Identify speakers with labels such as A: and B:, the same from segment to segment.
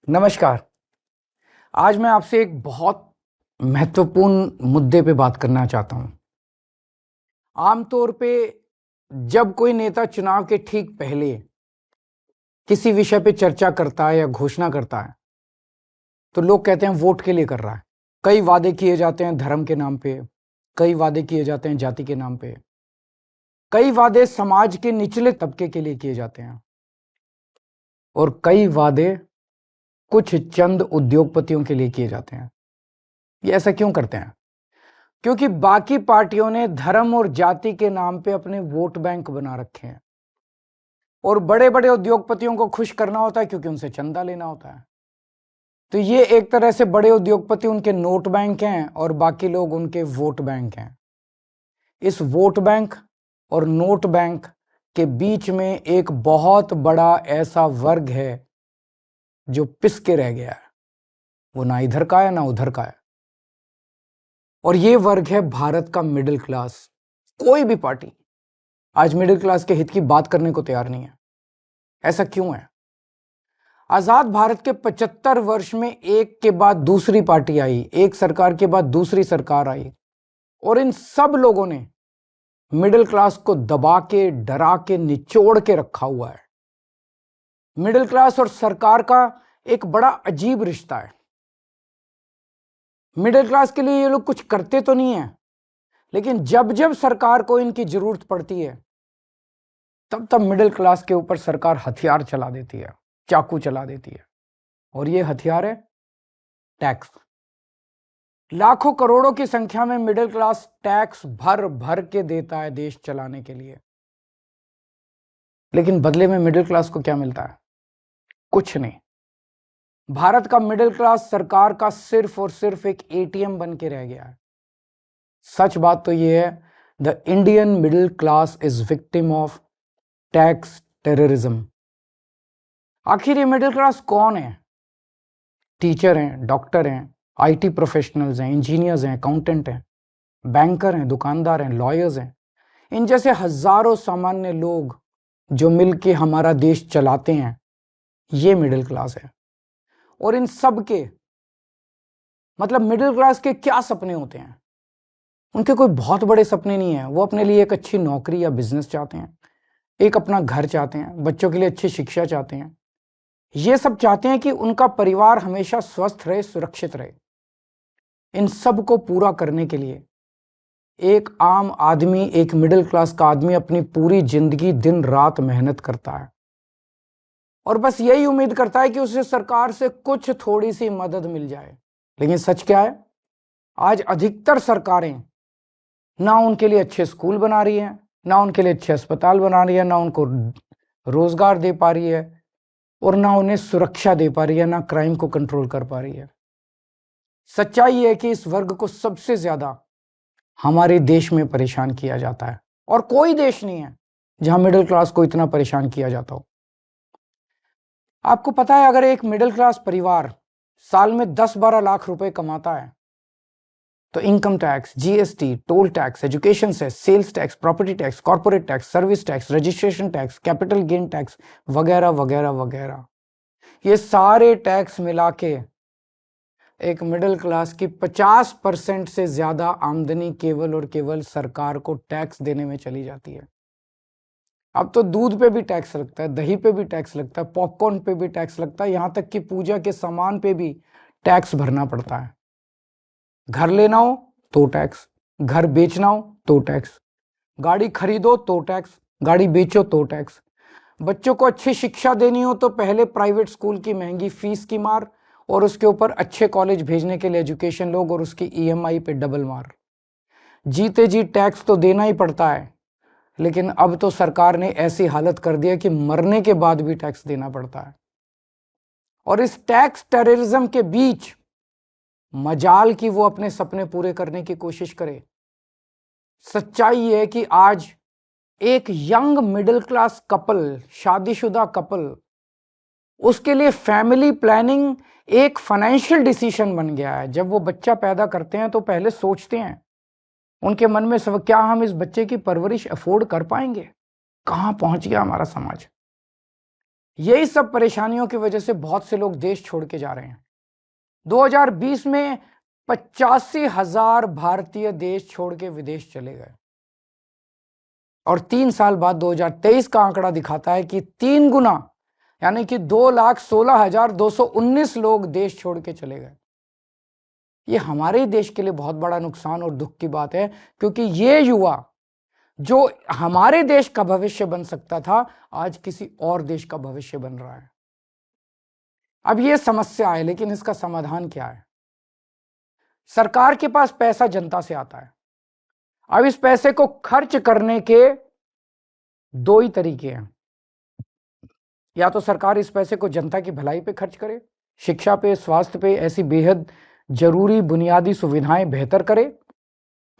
A: नमस्कार। आज मैं आपसे एक बहुत महत्वपूर्ण मुद्दे पे बात करना चाहता हूं। आमतौर पे जब कोई नेता चुनाव के ठीक पहले किसी विषय पे चर्चा करता है या घोषणा करता है तो लोग कहते हैं वोट के लिए कर रहा है। कई वादे किए जाते हैं धर्म के नाम पे, कई वादे किए जाते हैं जाति के नाम पे, कई वादे समाज के निचले तबके के लिए किए जाते हैं और कई वादे कुछ चंद उद्योगपतियों के लिए किए जाते हैं। ये ऐसा क्यों करते हैं? क्योंकि बाकी पार्टियों ने धर्म और जाति के नाम पे अपने वोट बैंक बना रखे हैं और बड़े बड़े उद्योगपतियों को खुश करना होता है क्योंकि उनसे चंदा लेना होता है। तो ये एक तरह से बड़े उद्योगपति उनके नोट बैंक हैं और बाकी लोग उनके वोट बैंक हैं। इस वोट बैंक और नोट बैंक के बीच में एक बहुत बड़ा ऐसा वर्ग है जो पिस के रह गया है। वो ना इधर का है ना उधर का है और ये वर्ग है भारत का मिडिल क्लास। कोई भी पार्टी आज मिडिल क्लास के हित की बात करने को तैयार नहीं है। ऐसा क्यों है? आजाद भारत के 75 वर्ष में एक के बाद दूसरी पार्टी आई, एक सरकार के बाद दूसरी सरकार आई और इन सब लोगों ने मिडिल क्लास को दबा के, डरा के, निचोड़ के रखा हुआ है। मिडिल क्लास और सरकार का एक बड़ा अजीब रिश्ता है। मिडिल क्लास के लिए ये लोग कुछ करते तो नहीं है, लेकिन जब जब सरकार को इनकी जरूरत पड़ती है तब तब मिडिल क्लास के ऊपर सरकार हथियार चला देती है, चाकू चला देती है। और ये हथियार है टैक्स। लाखों करोड़ों की संख्या में मिडिल क्लास टैक्स भर भर के देता है देश चलाने के लिए, लेकिन बदले में मिडिल क्लास को क्या मिलता है? कुछ नहीं। भारत का मिडिल क्लास सरकार का सिर्फ और सिर्फ एक एटीएम बन के रह गया है। सच बात तो यह है, the Indian middle class is victim of tax terrorism. आखिर ये मिडिल क्लास कौन है? टीचर हैं, डॉक्टर हैं, आईटी प्रोफेशनल्स हैं, इंजीनियर्स हैं, अकाउंटेंट हैं, बैंकर हैं, दुकानदार हैं, लॉयर्स हैं। इन जैसे हजारों सामान्य लोग जो मिलके हमारा देश चलाते हैं, ये मिडिल क्लास है। और इन सब के मतलब मिडिल क्लास के क्या सपने होते हैं? उनके कोई बहुत बड़े सपने नहीं है। वो अपने लिए एक अच्छी नौकरी या बिजनेस चाहते हैं, एक अपना घर चाहते हैं, बच्चों के लिए अच्छी शिक्षा चाहते हैं। ये सब चाहते हैं कि उनका परिवार हमेशा स्वस्थ रहे, सुरक्षित रहे। इन सब को पूरा करने के लिए एक आम आदमी, एक मिडिल क्लास का आदमी अपनी पूरी जिंदगी दिन रात मेहनत करता है और बस यही उम्मीद करता है कि उसे सरकार से कुछ थोड़ी सी मदद मिल जाए। लेकिन सच क्या है? आज अधिकतर सरकारें ना उनके लिए अच्छे स्कूल बना रही हैं, ना उनके लिए अच्छे अस्पताल बना रही है, ना उनको रोजगार दे पा रही है और ना उन्हें सुरक्षा दे पा रही है, ना क्राइम को कंट्रोल कर पा रही है। सच्चाई है कि इस वर्ग को सबसे ज्यादा हमारे देश में परेशान किया जाता है और कोई देश नहीं है जहां मिडिल क्लास को इतना परेशान किया जाता हो। आपको पता है, अगर एक मिडिल क्लास परिवार साल में 10-12 लाख रुपए कमाता है तो income tax, GST, toll tax, education cess, sales tax, property tax, corporate tax, service tax, registration tax, capital gain tax वगैरह वगैरह वगैरह, ये सारे टैक्स मिला के एक मिडिल क्लास की 50% से ज्यादा आमदनी केवल और केवल सरकार को टैक्स देने में चली जाती है। अब तो दूध पे भी टैक्स लगता है, दही पे भी टैक्स लगता है, पॉपकॉर्न पे भी टैक्स लगता है, यहां तक कि पूजा के सामान पे भी टैक्स भरना पड़ता है। घर लेना हो तो टैक्स, घर बेचना हो तो टैक्स, गाड़ी खरीदो तो टैक्स, गाड़ी बेचो तो टैक्स, बच्चों को अच्छी शिक्षा देनी हो तो पहले प्राइवेट स्कूल की महंगी फीस की मार और उसके ऊपर अच्छे कॉलेज भेजने के लिए एजुकेशन लोग और उसकी ईएमआई पे डबल मार। जीते जी टैक्स तो देना ही पड़ता है, लेकिन अब तो सरकार ने ऐसी हालत कर दी है कि मरने के बाद भी टैक्स देना पड़ता है। और इस टैक्स टेररिज्म के बीच मजाल की वो अपने सपने पूरे करने की कोशिश करे। सच्चाई है कि आज एक यंग मिडिल क्लास कपल, शादीशुदा कपल, उसके लिए फैमिली प्लानिंग एक फाइनेंशियल डिसीजन बन गया है। जब वो बच्चा पैदा करते हैं तो पहले सोचते हैं, उनके मन में सब, क्या हम इस बच्चे की परवरिश अफोर्ड कर पाएंगे? कहां पहुंच गया हमारा समाज? यही सब परेशानियों की वजह से बहुत से लोग देश छोड़ के जा रहे हैं। 2020 में 85,000 भारतीय देश छोड़ के विदेश चले गए और 3 साल बाद 2023 का आंकड़ा दिखाता है कि 3 गुना यानी कि 2,16,219 लोग देश छोड़ के चले गए। ये हमारे ही देश के लिए बहुत बड़ा नुकसान और दुख की बात है, क्योंकि ये युवा जो हमारे देश का भविष्य बन सकता था, आज किसी और देश का भविष्य बन रहा है। अब ये समस्या है, लेकिन इसका समाधान क्या है? सरकार के पास पैसा जनता से आता है। अब इस पैसे को खर्च करने के दो ही तरीके हैं। या तो सरकार इस पैसे को जनता की भलाई पे खर्च करे, शिक्षा पे, स्वास्थ्य पे, ऐसी बेहद जरूरी बुनियादी सुविधाएं बेहतर करे,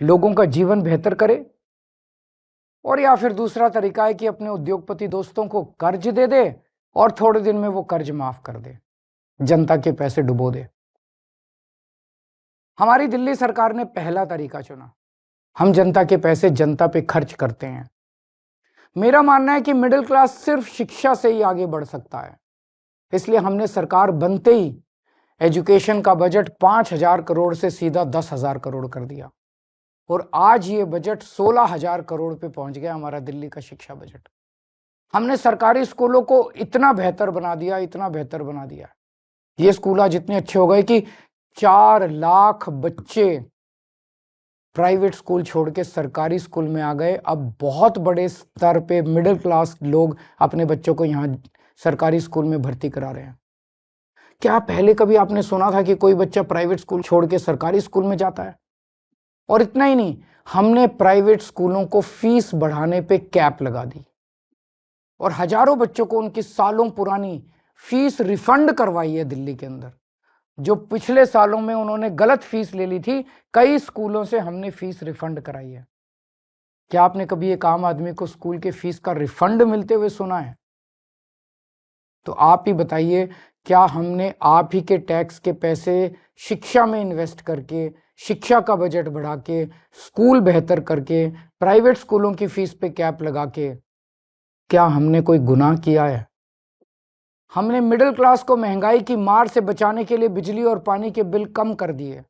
A: लोगों का जीवन बेहतर करे। और या फिर दूसरा तरीका है कि अपने उद्योगपति दोस्तों को कर्ज दे दे और थोड़े दिन में वो कर्ज माफ कर दे, जनता के पैसे डुबो दे। हमारी दिल्ली सरकार ने पहला तरीका चुना। हम जनता के पैसे जनता पे खर्च करते हैं। मेरा मानना है कि मिडिल क्लास सिर्फ शिक्षा से ही आगे बढ़ सकता है। इसलिए हमने सरकार बनते ही एजुकेशन का बजट 5,000 करोड़ से सीधा 10,000 करोड़ कर दिया और आज ये बजट 16,000 करोड़ पे पहुंच गया, हमारा दिल्ली का शिक्षा बजट। हमने सरकारी स्कूलों को इतना बेहतर बना दिया, इतना बेहतर बना दिया। ये स्कूल आज इतने अच्छे हो गए कि 4 लाख बच्चे प्राइवेट स्कूल छोड़ के सरकारी स्कूल में आ गए। अब बहुत बड़े स्तर पे मिडिल क्लास लोग अपने बच्चों को यहाँ सरकारी स्कूल में भर्ती करा रहे हैं। क्या पहले कभी आपने सुना था कि कोई बच्चा प्राइवेट स्कूल छोड़ के सरकारी स्कूल में जाता है? और इतना ही नहीं, हमने प्राइवेट स्कूलों को फीस बढ़ाने पे कैप लगा दी और हजारों बच्चों को उनकी सालों पुरानी फीस रिफंड करवाई है। दिल्ली के अंदर जो पिछले सालों में उन्होंने गलत फीस ले ली थी, कई स्कूलों से हमने फीस रिफंड कराई है। क्या आपने कभी एक आम आदमी को स्कूल के फीस का रिफंड मिलते हुए सुना है? तो आप ही बताइए, क्या हमने आप ही के टैक्स के पैसे शिक्षा में इन्वेस्ट करके, शिक्षा का बजट बढ़ा के, स्कूल बेहतर करके, प्राइवेट स्कूलों की फीस पे कैप लगा के, क्या हमने कोई गुनाह किया है? हमने मिडिल क्लास को महंगाई की मार से बचाने के लिए बिजली और पानी के बिल कम कर दिए।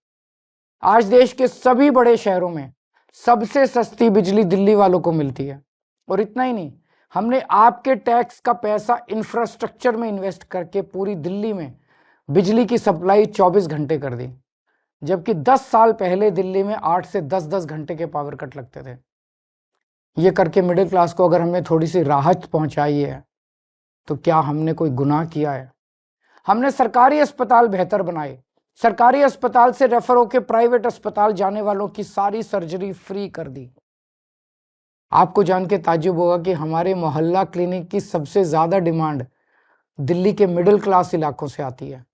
A: आज देश के सभी बड़े शहरों में सबसे सस्ती बिजली दिल्ली वालों को मिलती है। और इतना ही नहीं, हमने आपके टैक्स का पैसा इंफ्रास्ट्रक्चर में इन्वेस्ट करके पूरी दिल्ली में बिजली की सप्लाई 24 घंटे कर दी, जबकि 10 साल पहले दिल्ली में 8 से 10-10 घंटे के पावर कट लगते थे। ये करके मिडिल क्लास को अगर हमने थोड़ी सी राहत पहुंचाई है, तो क्या हमने कोई गुनाह किया है? हमने सरकारी अस्पताल बेहतर बनाए। सरकारी अस्पताल से रेफर होकर प्राइवेट अस्पताल जाने वालों की सारी सर्जरी फ्री कर दी। आपको जान के ताज्जुब होगा कि हमारे मोहल्ला क्लिनिक की सबसे ज्यादा डिमांड दिल्ली के मिडिल क्लास इलाकों से आती है।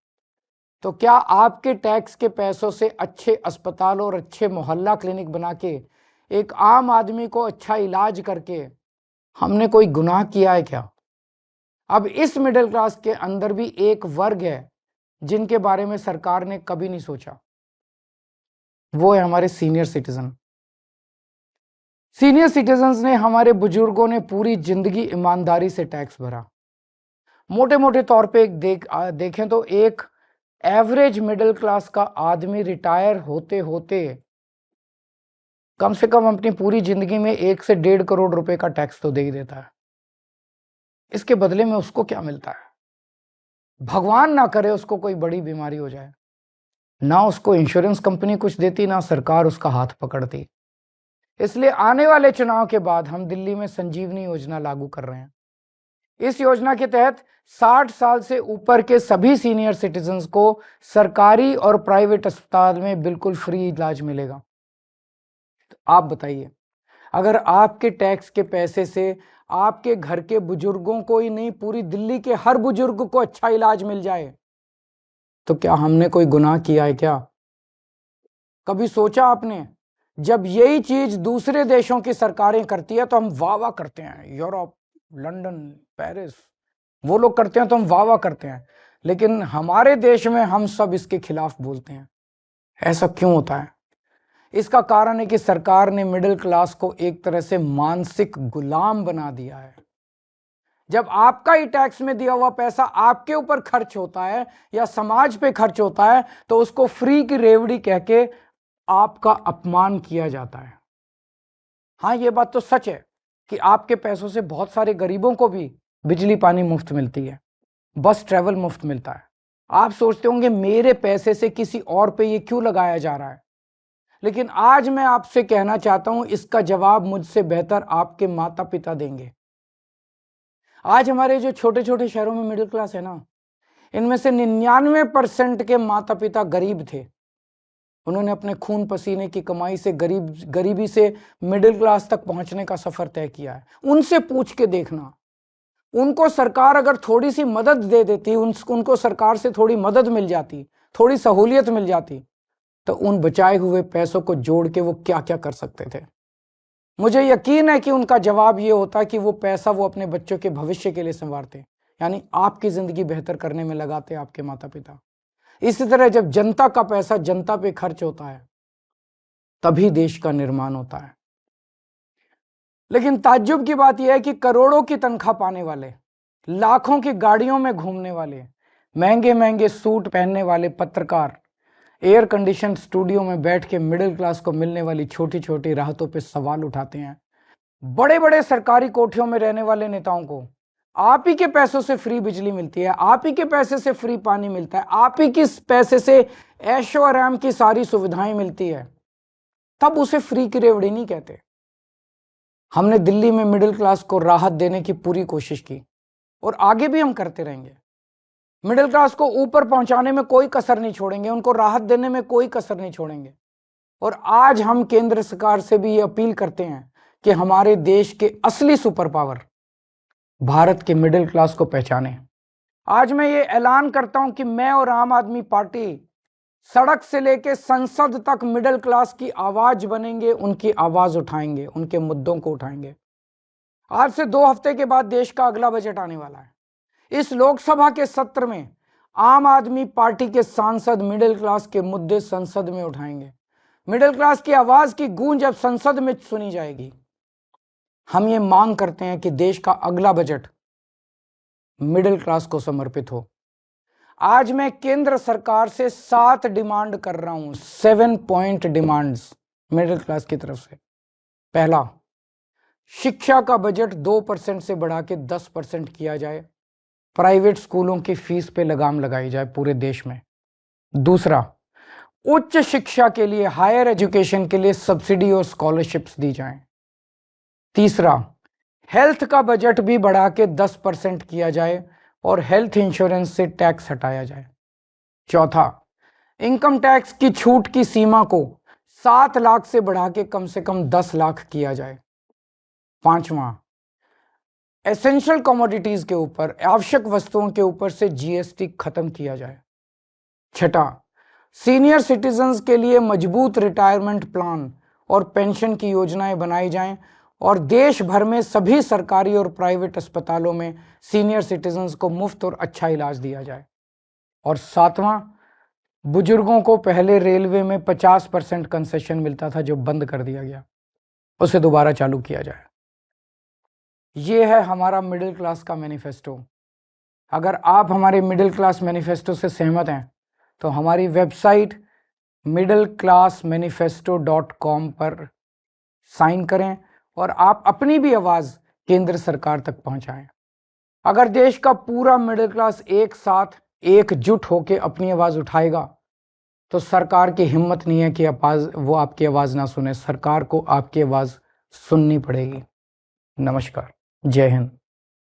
A: तो क्या आपके टैक्स के पैसों से अच्छे अस्पताल और अच्छे मोहल्ला क्लिनिक बना के एक आम आदमी को अच्छा इलाज करके हमने कोई गुनाह किया है क्या? अब इस मिडिल क्लास के अंदर भी एक वर्ग है जिनके बारे में सरकार ने कभी नहीं सोचा, वो है हमारे सीनियर सिटीजन। सीनियर सिटीजन्स ने, हमारे बुजुर्गों ने पूरी जिंदगी ईमानदारी से टैक्स भरा। मोटे मोटे तौर पे देखें तो एक एवरेज मिडिल क्लास का आदमी रिटायर होते होते कम से कम अपनी पूरी जिंदगी में 1 से 1.5 करोड़ रुपए का टैक्स तो दे ही देता है। इसके बदले में उसको क्या मिलता है? भगवान ना करे उसको कोई बड़ी बीमारी हो जाए, ना उसको इंश्योरेंस कंपनी कुछ देती, ना सरकार उसका हाथ पकड़ती। इसलिए आने वाले चुनाव के बाद हम दिल्ली में संजीवनी योजना लागू कर रहे हैं। इस योजना के तहत 60 साल से ऊपर के सभी सीनियर सिटीजन्स को सरकारी और प्राइवेट अस्पताल में बिल्कुल फ्री इलाज मिलेगा। तो आप बताइए, अगर आपके टैक्स के पैसे से आपके घर के बुजुर्गों को ही नहीं, पूरी दिल्ली के हर बुजुर्ग को अच्छा इलाज मिल जाए, तो क्या हमने कोई गुनाह किया है क्या? कभी सोचा आपने? जब यही चीज दूसरे देशों की सरकारें करती है तो हम वाह वाह करते हैं। यूरोप, लंदन, पेरिस, वो लोग करते हैं तो हम वाह वाह करते हैं, लेकिन हमारे देश में हम सब इसके खिलाफ बोलते हैं। ऐसा क्यों होता है? इसका कारण है कि सरकार ने मिडिल क्लास को एक तरह से मानसिक गुलाम बना दिया है। जब आपका ही टैक्स में दिया हुआ पैसा आपके ऊपर खर्च होता है या समाज पे खर्च होता है तो उसको फ्री की रेवड़ी कह के आपका अपमान किया जाता है। हाँ, ये बात तो सच है कि आपके पैसों से बहुत सारे गरीबों को भी बिजली पानी मुफ्त मिलती है, बस ट्रैवल मुफ्त मिलता है। आप सोचते होंगे मेरे पैसे से किसी और पे ये क्यों लगाया जा रहा है, लेकिन आज मैं आपसे कहना चाहता हूं इसका जवाब मुझसे बेहतर आपके माता पिता देंगे। आज हमारे जो छोटे छोटे शहरों में मिडिल क्लास है ना, इनमें से 99% के माता पिता गरीब थे। उन्होंने अपने खून पसीने की कमाई से गरीबी से मिडिल क्लास तक पहुंचने का सफर तय किया है। उनसे पूछ के देखना, उनको सरकार अगर थोड़ी सी मदद दे देती, उनको सरकार से थोड़ी मदद मिल जाती, थोड़ी सहूलियत मिल जाती, तो उन बचाए हुए पैसों को जोड़ के वो क्या क्या कर सकते थे। मुझे यकीन है कि उनका जवाब ये होता कि वो पैसा वो अपने बच्चों के भविष्य के लिए संवारते, यानी आपकी जिंदगी बेहतर करने में लगाते आपके माता पिता। इसी तरह जब जनता का पैसा जनता पे खर्च होता है तभी देश का निर्माण होता है। लेकिन ताज्जुब की बात यह है कि करोड़ों की तनख्वाह पाने वाले, लाखों की गाड़ियों में घूमने वाले, महंगे महंगे सूट पहनने वाले पत्रकार एयर कंडीशन स्टूडियो में बैठ के मिडिल क्लास को मिलने वाली छोटी छोटी राहतों पे सवाल उठाते हैं। बड़े बड़े सरकारी कोठियों में रहने वाले नेताओं को आप ही के पैसों से फ्री बिजली मिलती है, आप ही के पैसे से फ्री पानी मिलता है, आप ही के पैसे से ऐशो आराम की सारी सुविधाएं मिलती है, तब उसे फ्री की रेवड़ी नहीं कहते। हमने दिल्ली में मिडिल क्लास को राहत देने की पूरी कोशिश की और आगे भी हम करते रहेंगे। मिडिल क्लास को ऊपर पहुंचाने में कोई कसर नहीं छोड़ेंगे, उनको राहत देने में कोई कसर नहीं छोड़ेंगे। और आज हम केंद्र सरकार से भी ये अपील करते हैं कि हमारे देश के असली सुपर पावर भारत के मिडिल क्लास को पहचाने। आज मैं ये ऐलान करता हूं कि मैं और आम आदमी पार्टी सड़क से लेकर संसद तक मिडिल क्लास की आवाज बनेंगे, उनकी आवाज उठाएंगे, उनके मुद्दों को उठाएंगे। आज से 2 हफ्ते के बाद देश का अगला बजट आने वाला है। इस लोकसभा के सत्र में आम आदमी पार्टी के सांसद मिडिल क्लास के मुद्दे संसद में उठाएंगे। मिडिल क्लास की आवाज की गूंज अब संसद में सुनी जाएगी। हम ये मांग करते हैं कि देश का अगला बजट मिडिल क्लास को समर्पित हो। आज मैं केंद्र सरकार से 7 डिमांड कर रहा हूं, 7 पॉइंट डिमांड्स मिडिल क्लास की तरफ से। पहला, शिक्षा का बजट 2% से बढ़ा के 10% किया जाए, प्राइवेट स्कूलों की फीस पे लगाम लगाई जाए पूरे देश में। दूसरा, उच्च शिक्षा के लिए, हायर एजुकेशन के लिए सब्सिडी और स्कॉलरशिप्स दी जाएं। तीसरा, हेल्थ का बजट भी बढ़ा के 10% किया जाए और हेल्थ इंश्योरेंस से टैक्स हटाया जाए। चौथा, इनकम टैक्स की छूट की सीमा को 7 लाख से बढ़ा के कम से कम 10 लाख किया जाए। पांचवा, एसेंशियल कमोडिटीज के ऊपर, आवश्यक वस्तुओं के ऊपर से जीएसटी खत्म किया जाए। छठा, सीनियर सिटीजन्स के लिए मजबूत रिटायरमेंट प्लान और पेंशन की योजनाएं बनाई जाएं और देश भर में सभी सरकारी और प्राइवेट अस्पतालों में सीनियर सिटीजन्स को मुफ्त और अच्छा इलाज दिया जाए। और सातवां, बुजुर्गों को पहले रेलवे में 50% कंसेशन मिलता था जो बंद कर दिया गया, उसे दोबारा चालू किया जाए। ये है हमारा मिडिल क्लास का मैनिफेस्टो। अगर आप हमारे मिडिल क्लास मैनिफेस्टो से सहमत हैं तो हमारी वेबसाइट middleclassmanifesto.com पर साइन करें और आप अपनी भी आवाज केंद्र सरकार तक पहुंचाएं। अगर देश का पूरा मिडिल क्लास एक साथ एकजुट होकर अपनी आवाज उठाएगा तो सरकार की हिम्मत नहीं है कि वो आपकी आवाज ना सुने। सरकार को आपकी आवाज सुननी पड़ेगी। नमस्कार, जय हिंद।